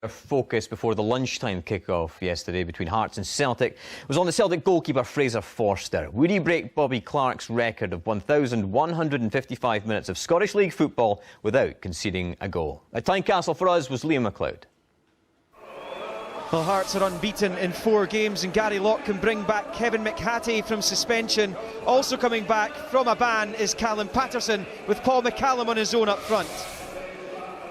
Focus before the lunchtime kick-off yesterday between Hearts and Celtic was on the Celtic goalkeeper Fraser Forster. Would he break Bobby Clark's record of 1,155 minutes of Scottish League football without conceding a goal? At Tynecastle for us was Liam MacLeod. Well, Hearts are unbeaten in 4 games, and Gary Locke can bring back Kevin McHattie from suspension. Also coming back from a ban is Callum Patterson, with Paul McCallum on his own up front.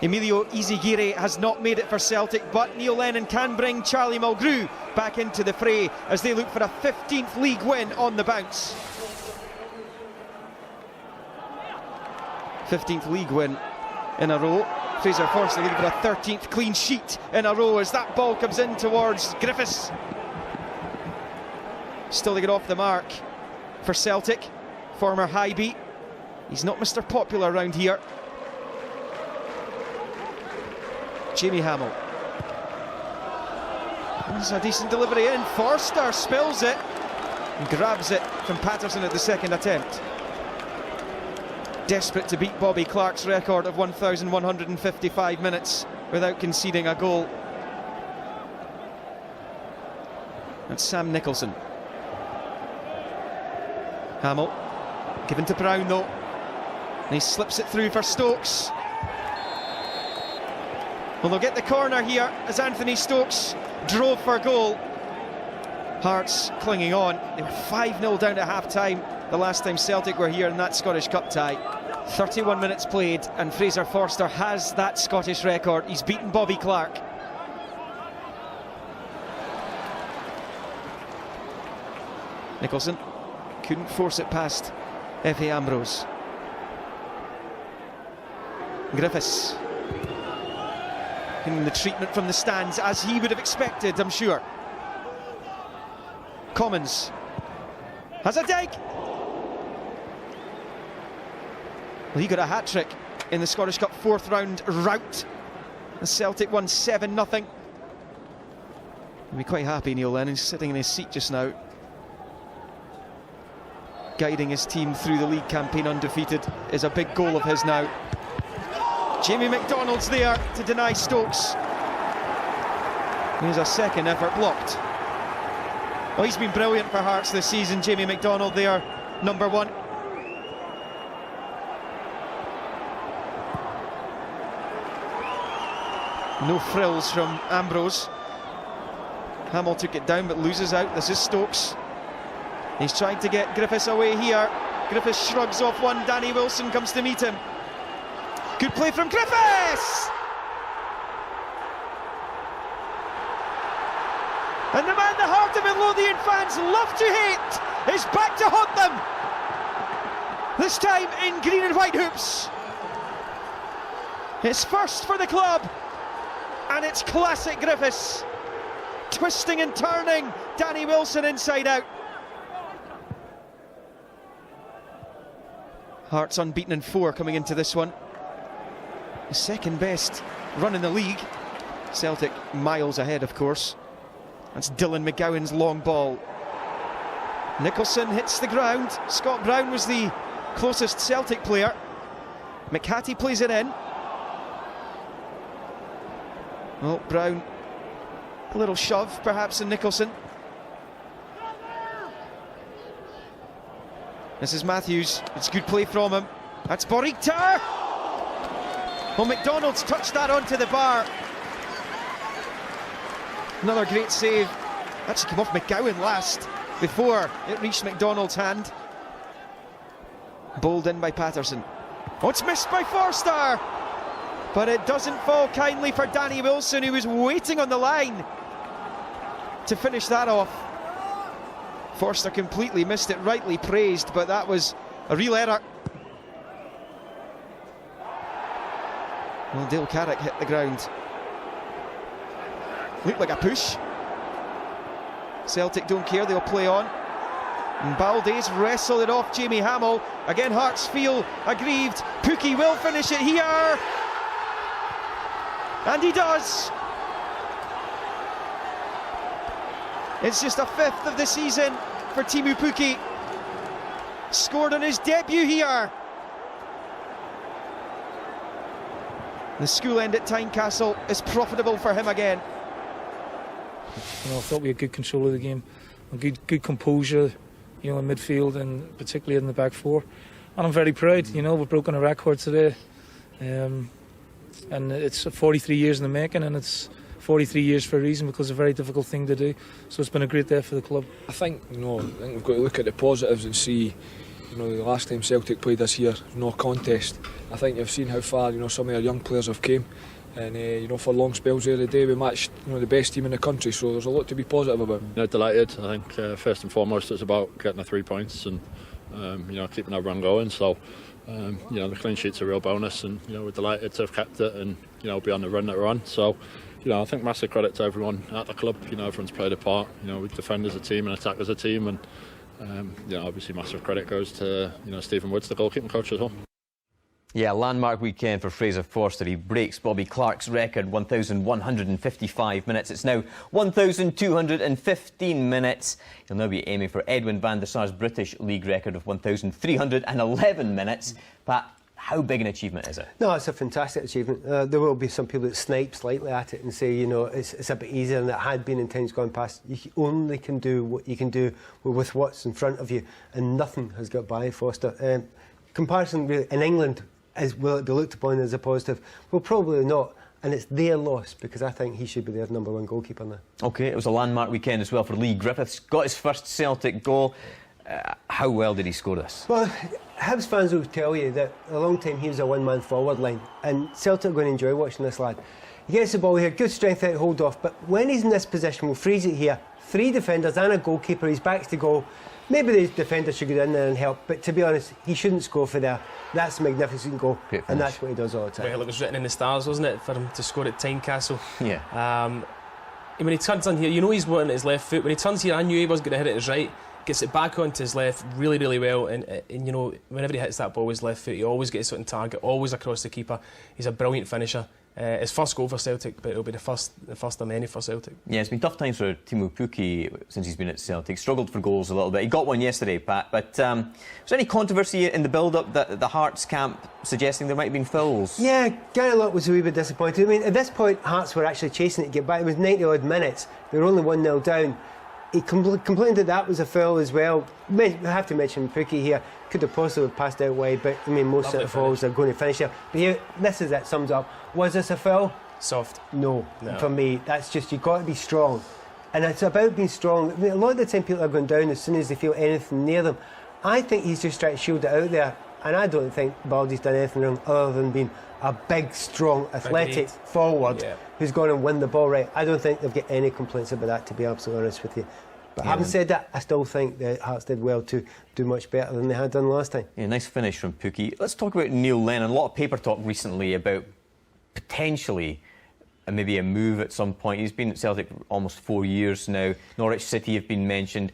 Emilio Izagirre has not made it for Celtic, but Neil Lennon can bring Charlie Mulgrew back into the fray as they look for a 15th league win on the bounce. 15th league win in a row. Fraser Forster looking for a 13th clean sheet in a row as that ball comes in towards Griffiths. Still to get off the mark for Celtic. Former Highby. He's not Mr. Popular around here. Jamie Hamill. There's a decent delivery in. Forster spills it and grabs it from Patterson at the second attempt. Desperate to beat Bobby Clark's record of 1,155 minutes without conceding a goal. That's Sam Nicholson. Hamill given to Brown though, and he slips it through for Stokes. Well, they'll get the corner here as Anthony Stokes drove for goal. Hearts clinging on. They were 5-0 down at half-time the last time Celtic were here in that Scottish Cup tie. 31 minutes played, and Fraser Forster has that Scottish record. He's beaten Bobby Clark. Nicholson couldn't force it past Efe Ambrose. Griffiths. In the treatment from the stands, as he would have expected, I'm sure. Commons has a dig. Well, he got a hat-trick in the Scottish Cup 4th round rout. The Celtic won 7-0. He'll be quite happy, Neil Lennon, sitting in his seat just now, guiding his team through the league campaign undefeated. Is a big goal of his now. Jamie McDonald's there to deny Stokes. Here's a second effort blocked. Oh, he's been brilliant for Hearts this season, Jamie McDonald there, number 1. No frills from Ambrose. Hamill took it down but loses out. This is Stokes. He's trying to get Griffiths away here. Griffiths shrugs off one. Danny Wilson comes to meet him. Good play from Griffiths! And the man the heart of Midlothian fans love to hate is back to haunt them. This time in green and white hoops. It's first for the club, and it's classic Griffiths. Twisting and turning Danny Wilson inside out. Hearts unbeaten in 4 coming into this one. The second best run in the league. Celtic miles ahead, of course. That's Dylan McGowan's long ball. Nicholson hits the ground. Scott Brown was the closest Celtic player. McHattie plays it in. Well, Brown, a little shove perhaps in Nicholson. This is Matthews. It's good play from him. That's Boriktar. Well, McDonald's touched that onto the bar. Another great save. Actually came off McGowan last before it reached McDonald's hand. Bowled in by Patterson. Oh, it's missed by Forster. But it doesn't fall kindly for Danny Wilson, who was waiting on the line to finish that off. Forster completely missed it, rightly praised, but that was a real error. Well, Dale Carrick hit the ground. Looked like a push. Celtic don't care, they'll play on. And Baldes wrestle it off Jamie Hamill. Again, Hearts feel aggrieved. Pookie will finish it here. And he does. It's just a 5th of the season for Teemu Pukki. Scored on his debut here. The school end at Tynecastle is profitable for him again. I thought we had good control of the game, and good composure, in midfield and particularly in the back four. And I'm very proud. We've broken a record today, and it's 43 years in the making, and it's 43 years for a reason, because it's a very difficult thing to do. So it's been a great day for the club. I think we've got to look at the positives and see. The last time Celtic played us here, no contest. I think you've seen how far some of our young players have came, and for long spells of the day we matched the best team in the country. So there's a lot to be positive about. Delighted. I think first and foremost it's about getting the 3 points and keeping our run going. So the clean sheet's a real bonus, and we're delighted to have kept it and be on the run that we're on. So I think massive credit to everyone at the club. Everyone's played a part. We defend as a team and attack as a team, and obviously massive credit goes to Stephen Woods, the goalkeeping coach, as well. Yeah, landmark weekend for Fraser Forster. He breaks Bobby Clark's record, 1,155 minutes. It's now 1,215 minutes. He'll now be aiming for Edwin van der Sar's British League record of 1,311 minutes. Pat, how big an achievement is it? No, it's a fantastic achievement. There will be some people that snipe slightly at it and say, it's a bit easier than it had been in times gone past. You only can do what you can do with what's in front of you, and nothing has got by Forster. Comparison really, in England, will it be looked upon as a positive? Well, probably not. And it's their loss, because I think he should be their #1 goalkeeper now. OK, it was a landmark weekend as well for Lee Griffiths. Got his first Celtic goal. How well did he score this? Well, Hibs fans will tell you that a long time he was a one-man forward line, and Celtic are going to enjoy watching this lad. He gets the ball here, good strength out to hold off, but when he's in this position, we'll freeze it here, 3 defenders and a goalkeeper, his back's to goal. Maybe the defender should get in there and help, but to be honest, he shouldn't score for there. That's a magnificent goal, and that's what he does all the time. Well, it was written in the stars, wasn't it, for him to score at Tynecastle? Yeah. When he turns on here, he's wanting his left foot. When he turns here, I knew he was going to hit it his right. Gets it back onto his left really, really well, and whenever he hits that ball with his left foot, he always gets it on target, always across the keeper. He's a brilliant finisher. His first goal for Celtic, but it'll be the first of many for Celtic. Yeah, it's been tough times for Teemu Pukki since he's been at Celtic. Struggled for goals a little bit. He got one yesterday, Pat, but was there any controversy in the build-up that the Hearts camp suggesting there might have been fouls? Yeah, Gary Locke was a wee bit disappointed. I mean, at this point, Hearts were actually chasing it to get back. It was 90-odd minutes. They were only 1-0 down. He complained that was a foul as well. I have to mention Pukki here. Could have possibly passed out wide, but I mean, most of the fouls are going to finish there. But here, this is it, sums up. Was this a foul? Soft. No. For me, that's just, you've got to be strong. And it's about being strong. I mean, a lot of the time people are going down as soon as they feel anything near them. I think he's just trying to shield it out there. And I don't think Baldy's done anything wrong other than being a big, strong, athletic forward who's going to win the ball right. I don't think they've got any complaints about that, to be absolutely honest with you. But having said that, I still think the Hearts did well to do much better than they had done last time. Yeah, nice finish from Pukki. Let's talk about Neil Lennon. A lot of paper talk recently about potentially maybe a move at some point. He's been at Celtic for almost 4 years now. Norwich City have been mentioned.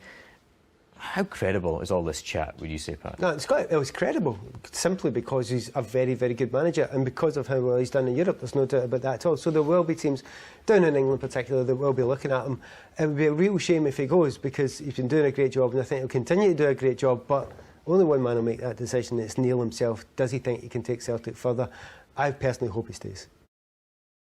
How credible is all this chat, would you say, Pat? No, it was credible, simply because he's a very, very good manager, and because of how well he's done in Europe. There's no doubt about that at all. So there will be teams, down in England particularly, that will be looking at him. It would be a real shame if he goes, because he's been doing a great job, and I think he'll continue to do a great job, but only one man will make that decision. It's Neil himself. Does he think he can take Celtic further? I personally hope he stays.